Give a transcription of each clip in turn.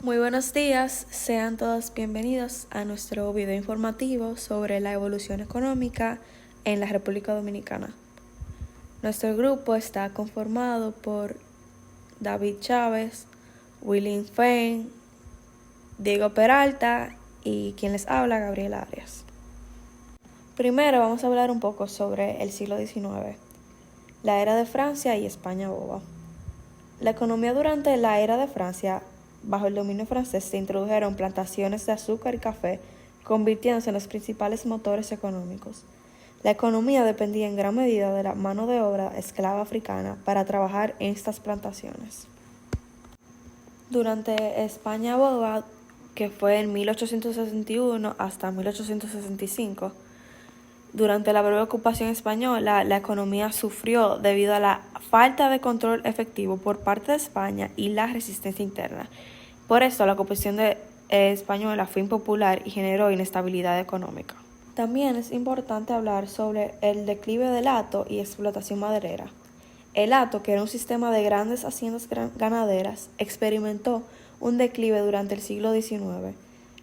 Muy buenos días, sean todos bienvenidos a nuestro video informativo sobre la evolución económica en la República Dominicana. Nuestro grupo está conformado por David Chávez, William Fein, Diego Peralta y quien les habla, Gabriela Arias. Primero vamos a hablar un poco sobre el siglo XIX, la era de Francia y España boba. La economía durante la era de Francia, bajo el dominio francés, se introdujeron plantaciones de azúcar y café, convirtiéndose en los principales motores económicos. La economía dependía en gran medida de la mano de obra esclava africana para trabajar en estas plantaciones. Durante España boba, que fue en 1861 hasta 1865, durante la breve ocupación española, la economía sufrió debido a la falta de control efectivo por parte de España y la resistencia interna. Por esto, la ocupación española fue impopular y generó inestabilidad económica. También es importante hablar sobre el declive del hato y explotación maderera. El hato, que era un sistema de grandes haciendas ganaderas, experimentó un declive durante el siglo XIX.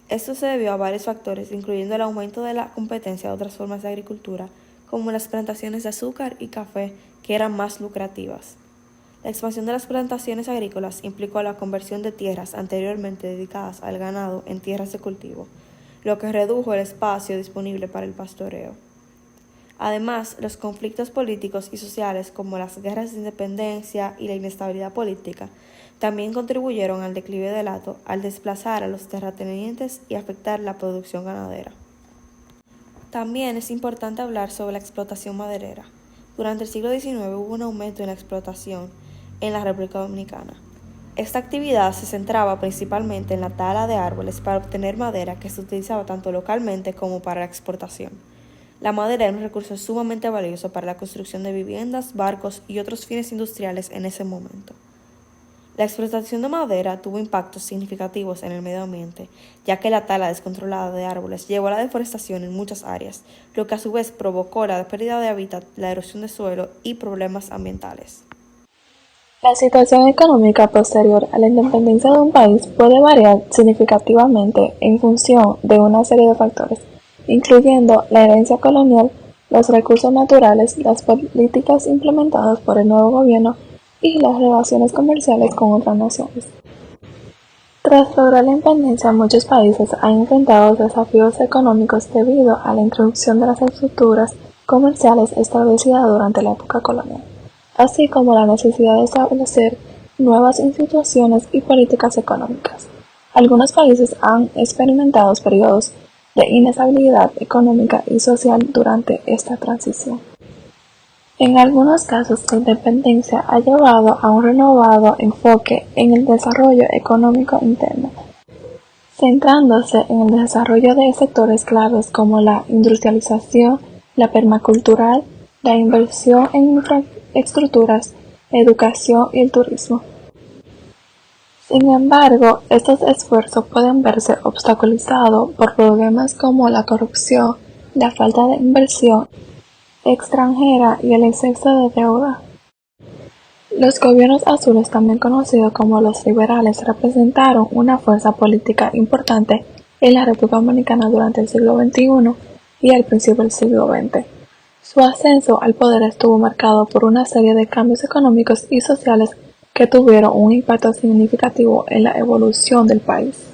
Esto se debió a varios factores, incluyendo el aumento de la competencia de otras formas de agricultura, como las plantaciones de azúcar y café, que eran más lucrativas. La expansión de las plantaciones agrícolas implicó la conversión de tierras anteriormente dedicadas al ganado en tierras de cultivo, lo que redujo el espacio disponible para el pastoreo. Además, los conflictos políticos y sociales, como las guerras de independencia y la inestabilidad política, también contribuyeron al declive del hato al desplazar a los terratenientes y afectar la producción ganadera. También es importante hablar sobre la explotación maderera. Durante el siglo XIX hubo un aumento en la explotación en la República Dominicana. Esta actividad se centraba principalmente en la tala de árboles para obtener madera que se utilizaba tanto localmente como para la exportación. La madera era un recurso sumamente valioso para la construcción de viviendas, barcos y otros fines industriales en ese momento. La explotación de madera tuvo impactos significativos en el medio ambiente, ya que la tala descontrolada de árboles llevó a la deforestación en muchas áreas, lo que a su vez provocó la pérdida de hábitat, la erosión de suelo y problemas ambientales. La situación económica posterior a la independencia de un país puede variar significativamente en función de una serie de factores, incluyendo la herencia colonial, los recursos naturales, las políticas implementadas por el nuevo gobierno y las relaciones comerciales con otras naciones. Tras lograr la independencia, muchos países han enfrentado desafíos económicos debido a la introducción de las estructuras comerciales establecidas durante la época colonial, así como la necesidad de establecer nuevas instituciones y políticas económicas. Algunos países han experimentado periodos de inestabilidad económica y social durante esta transición. En algunos casos, la independencia ha llevado a un renovado enfoque en el desarrollo económico interno, centrándose en el desarrollo de sectores claves como la industrialización, la permacultura, la inversión en infraestructuras, educación y el turismo. Sin embargo, estos esfuerzos pueden verse obstaculizados por problemas como la corrupción, la falta de inversión extranjera y el exceso de deuda. Los gobiernos azules, también conocidos como los liberales, representaron una fuerza política importante en la República Dominicana durante el siglo XXI y al principio del siglo XX. Su ascenso al poder estuvo marcado por una serie de cambios económicos y sociales que tuvieron un impacto significativo en la evolución del país.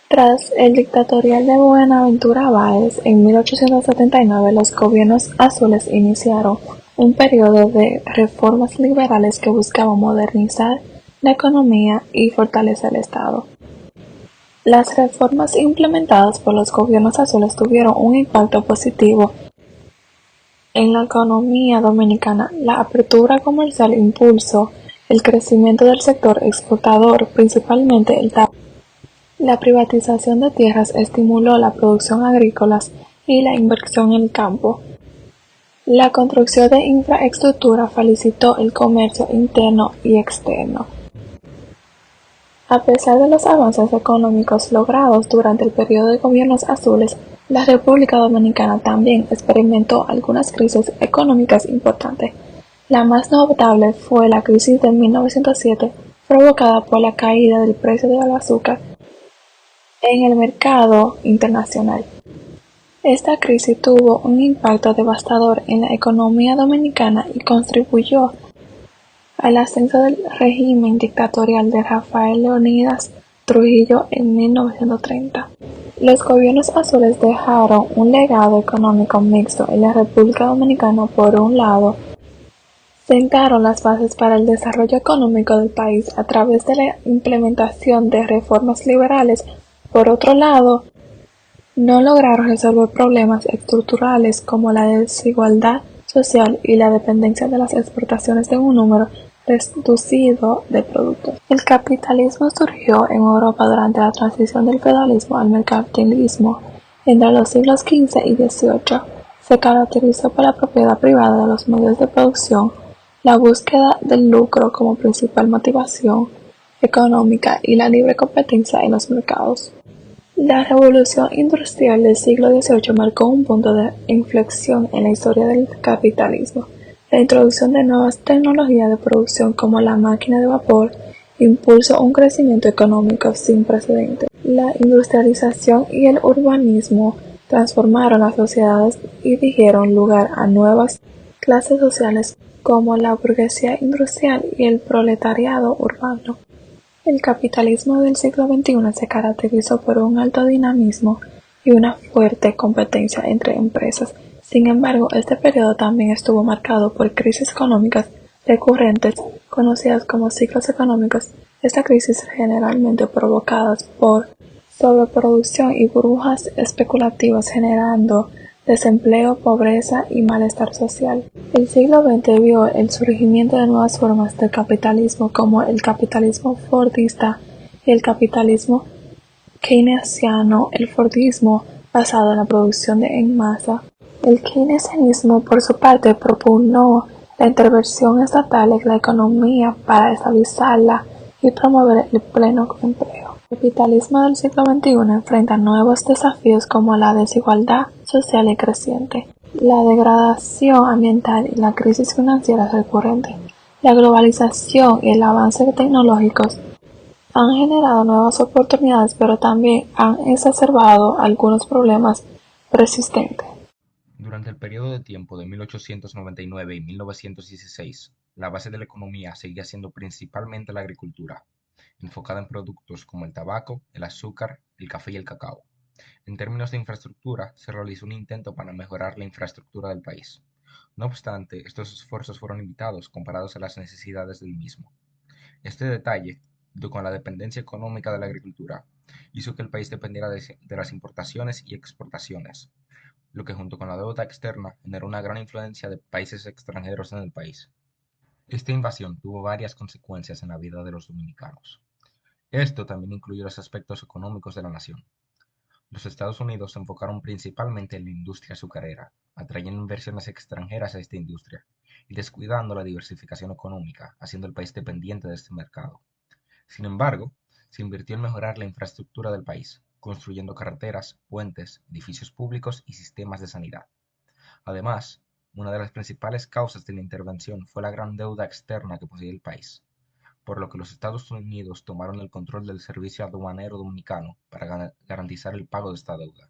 Tras el dictatorial de Buenaventura Báez en 1879, los gobiernos azules iniciaron un periodo de reformas liberales que buscaban modernizar la economía y fortalecer el Estado. Las reformas implementadas por los gobiernos azules tuvieron un impacto positivo en la economía dominicana. La apertura comercial impulsó el crecimiento del sector exportador, principalmente el tabaco. La privatización de tierras estimuló la producción agrícola y la inversión en el campo. La construcción de infraestructura facilitó el comercio interno y externo. A pesar de los avances económicos logrados durante el periodo de gobiernos azules, la República Dominicana también experimentó algunas crisis económicas importantes. La más notable fue la crisis de 1907, provocada por la caída del precio del azúcar en el mercado internacional. Esta crisis tuvo un impacto devastador en la economía dominicana y contribuyó al ascenso del régimen dictatorial de Rafael Leónidas Trujillo en 1930. Los gobiernos azules dejaron un legado económico mixto en la República Dominicana. Por un lado, sentaron las bases para el desarrollo económico del país a través de la implementación de reformas liberales. Por otro lado, no lograron resolver problemas estructurales como la desigualdad social y la dependencia de las exportaciones de un número reducido de productos. El capitalismo surgió en Europa durante la transición del feudalismo al mercantilismo entre los siglos XV y XVIII. Se caracterizó por la propiedad privada de los medios de producción, la búsqueda del lucro como principal motivación económica y la libre competencia en los mercados. La revolución industrial del siglo XVIII marcó un punto de inflexión en la historia del capitalismo. La introducción de nuevas tecnologías de producción como la máquina de vapor impulsó un crecimiento económico sin precedentes. La industrialización y el urbanismo transformaron las sociedades y dieron lugar a nuevas clases sociales como la burguesía industrial y el proletariado urbano. El capitalismo del siglo XXI se caracterizó por un alto dinamismo y una fuerte competencia entre empresas. Sin embargo, este periodo también estuvo marcado por crisis económicas recurrentes, conocidas como ciclos económicos. Estas crisis generalmente provocadas por sobreproducción y burbujas especulativas, generando desempleo, pobreza y malestar social. El siglo XX vio el surgimiento de nuevas formas de capitalismo como el capitalismo fordista y el capitalismo keynesiano. El fordismo, basado en la producción en masa. El keynesianismo, por su parte, propugnó la intervención estatal en la economía para estabilizarla y promover el pleno empleo. El capitalismo del siglo XXI enfrenta nuevos desafíos como la desigualdad social y creciente, la degradación ambiental y la crisis financiera recurrente. La globalización y el avance tecnológico han generado nuevas oportunidades, pero también han exacerbado algunos problemas persistentes. Durante el periodo de tiempo de 1899 y 1916, la base de la economía seguía siendo principalmente la agricultura, enfocada en productos como el tabaco, el azúcar, el café y el cacao. En términos de infraestructura, se realizó un intento para mejorar la infraestructura del país. No obstante, estos esfuerzos fueron limitados comparados a las necesidades del mismo. Este detalle, junto con la dependencia económica de la agricultura, hizo que el país dependiera de las importaciones y exportaciones, lo que junto con la deuda externa generó una gran influencia de países extranjeros en el país. Esta invasión tuvo varias consecuencias en la vida de los dominicanos. Esto también incluyó los aspectos económicos de la nación. Los Estados Unidos se enfocaron principalmente en la industria azucarera, atrayendo inversiones extranjeras a esta industria y descuidando la diversificación económica, haciendo el país dependiente de este mercado. Sin embargo, se invirtió en mejorar la infraestructura del país, construyendo carreteras, puentes, edificios públicos y sistemas de sanidad. Además, una de las principales causas de la intervención fue la gran deuda externa que poseía el país, por lo que los Estados Unidos tomaron el control del servicio aduanero dominicano para garantizar el pago de esta deuda.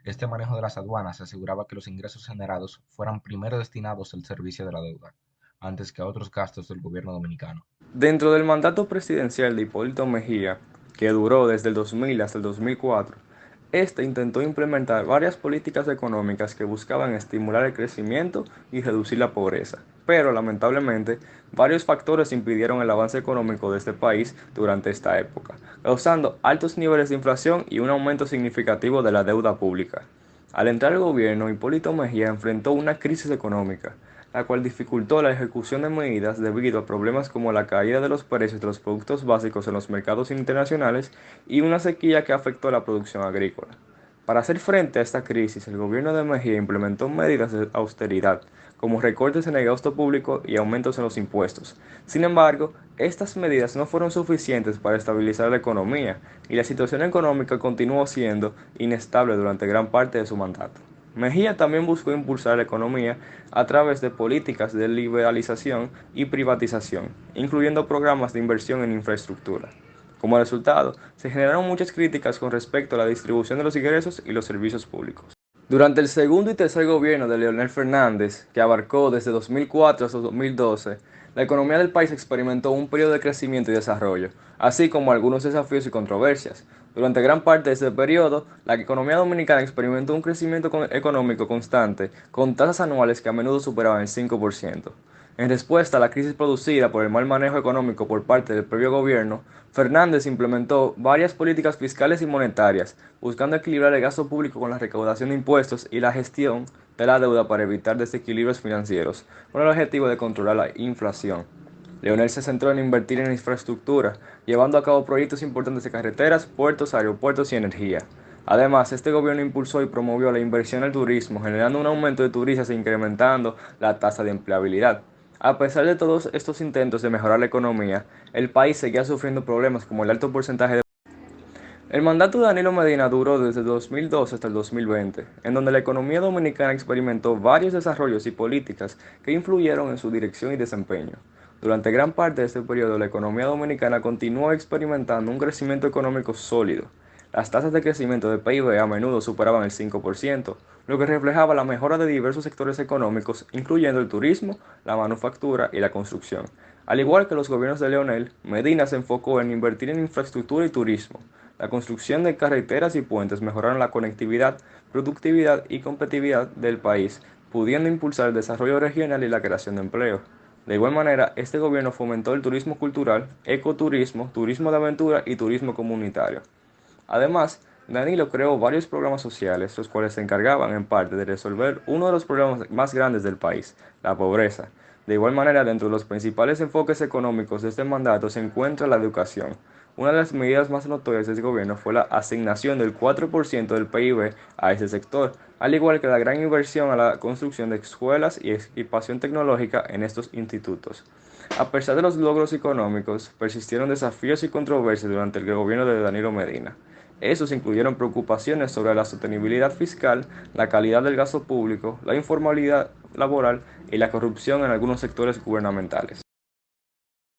Este manejo de las aduanas aseguraba que los ingresos generados fueran primero destinados al servicio de la deuda, antes que a otros gastos del gobierno dominicano. Dentro del mandato presidencial de Hipólito Mejía, que duró desde el 2000 hasta el 2004, este intentó implementar varias políticas económicas que buscaban estimular el crecimiento y reducir la pobreza. Pero lamentablemente, varios factores impidieron el avance económico de este país durante esta época, causando altos niveles de inflación y un aumento significativo de la deuda pública. Al entrar al gobierno, Hipólito Mejía enfrentó una crisis económica, la cual dificultó la ejecución de medidas debido a problemas como la caída de los precios de los productos básicos en los mercados internacionales y una sequía que afectó la producción agrícola. Para hacer frente a esta crisis, el gobierno de Mejía implementó medidas de austeridad, como recortes en el gasto público y aumentos en los impuestos. Sin embargo, estas medidas no fueron suficientes para estabilizar la economía, y la situación económica continuó siendo inestable durante gran parte de su mandato. Mejía también buscó impulsar la economía a través de políticas de liberalización y privatización, incluyendo programas de inversión en infraestructura. Como resultado, se generaron muchas críticas con respecto a la distribución de los ingresos y los servicios públicos. Durante el segundo y tercer gobierno de Leonel Fernández, que abarcó desde 2004 hasta 2012, la economía del país experimentó un periodo de crecimiento y desarrollo, así como algunos desafíos y controversias. Durante gran parte de este periodo, la economía dominicana experimentó un crecimiento económico constante, con tasas anuales que a menudo superaban el 5%. En respuesta a la crisis producida por el mal manejo económico por parte del previo gobierno, Fernández implementó varias políticas fiscales y monetarias, buscando equilibrar el gasto público con la recaudación de impuestos y la gestión de la deuda para evitar desequilibrios financieros, con el objetivo de controlar la inflación. Leonel se centró en invertir en infraestructura, llevando a cabo proyectos importantes de carreteras, puertos, aeropuertos y energía. Además, este gobierno impulsó y promovió la inversión en el turismo, generando un aumento de turistas e incrementando la tasa de empleabilidad. A pesar de todos estos intentos de mejorar la economía, el país seguía sufriendo problemas como el alto porcentaje de... El mandato de Danilo Medina duró desde 2012 hasta el 2020, en donde la economía dominicana experimentó varios desarrollos y políticas que influyeron en su dirección y desempeño. Durante gran parte de este periodo, la economía dominicana continuó experimentando un crecimiento económico sólido. Las tasas de crecimiento del PIB a menudo superaban el 5%, lo que reflejaba la mejora de diversos sectores económicos, incluyendo el turismo, la manufactura y la construcción. Al igual que los gobiernos de Leonel, Medina se enfocó en invertir en infraestructura y turismo. La construcción de carreteras y puentes mejoraron la conectividad, productividad y competitividad del país, pudiendo impulsar el desarrollo regional y la creación de empleo. De igual manera, este gobierno fomentó el turismo cultural, ecoturismo, turismo de aventura y turismo comunitario. Además, Danilo creó varios programas sociales, los cuales se encargaban en parte de resolver uno de los problemas más grandes del país, la pobreza. De igual manera, dentro de los principales enfoques económicos de este mandato se encuentra la educación. Una de las medidas más notorias de este gobierno fue la asignación del 4% del PIB a ese sector, al igual que la gran inversión a la construcción de escuelas y equipación tecnológica en estos institutos. A pesar de los logros económicos, persistieron desafíos y controversias durante el gobierno de Danilo Medina. Estos incluyeron preocupaciones sobre la sostenibilidad fiscal, la calidad del gasto público, la informalidad laboral y la corrupción en algunos sectores gubernamentales.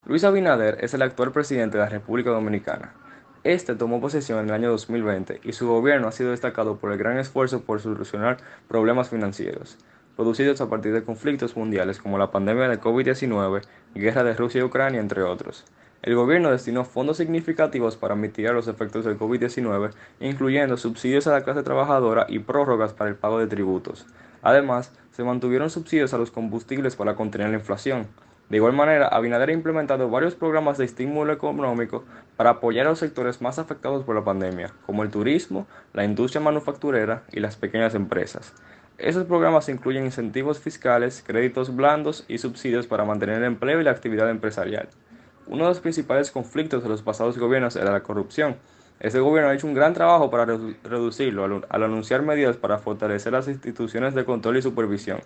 Luis Abinader es el actual presidente de la República Dominicana. Este tomó posesión en el año 2020 y su gobierno ha sido destacado por el gran esfuerzo por solucionar problemas financieros, producidos a partir de conflictos mundiales como la pandemia de COVID-19, guerra de Rusia y Ucrania, entre otros. El gobierno destinó fondos significativos para mitigar los efectos del COVID-19, incluyendo subsidios a la clase trabajadora y prórrogas para el pago de tributos. Además, se mantuvieron subsidios a los combustibles para contener la inflación. De igual manera, Abinader ha implementado varios programas de estímulo económico para apoyar a los sectores más afectados por la pandemia, como el turismo, la industria manufacturera y las pequeñas empresas. Esos programas incluyen incentivos fiscales, créditos blandos y subsidios para mantener el empleo y la actividad empresarial. Uno de los principales conflictos de los pasados gobiernos era la corrupción. Este gobierno ha hecho un gran trabajo para reducirlo al anunciar medidas para fortalecer las instituciones de control y supervisión,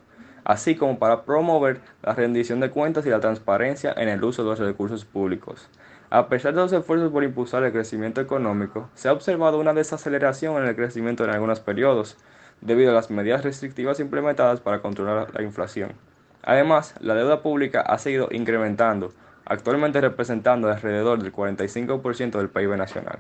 así como para promover la rendición de cuentas y la transparencia en el uso de los recursos públicos. A pesar de los esfuerzos por impulsar el crecimiento económico, se ha observado una desaceleración en el crecimiento en algunos periodos, debido a las medidas restrictivas implementadas para controlar la inflación. Además, la deuda pública ha seguido incrementando, actualmente representando alrededor del 45% del PIB nacional.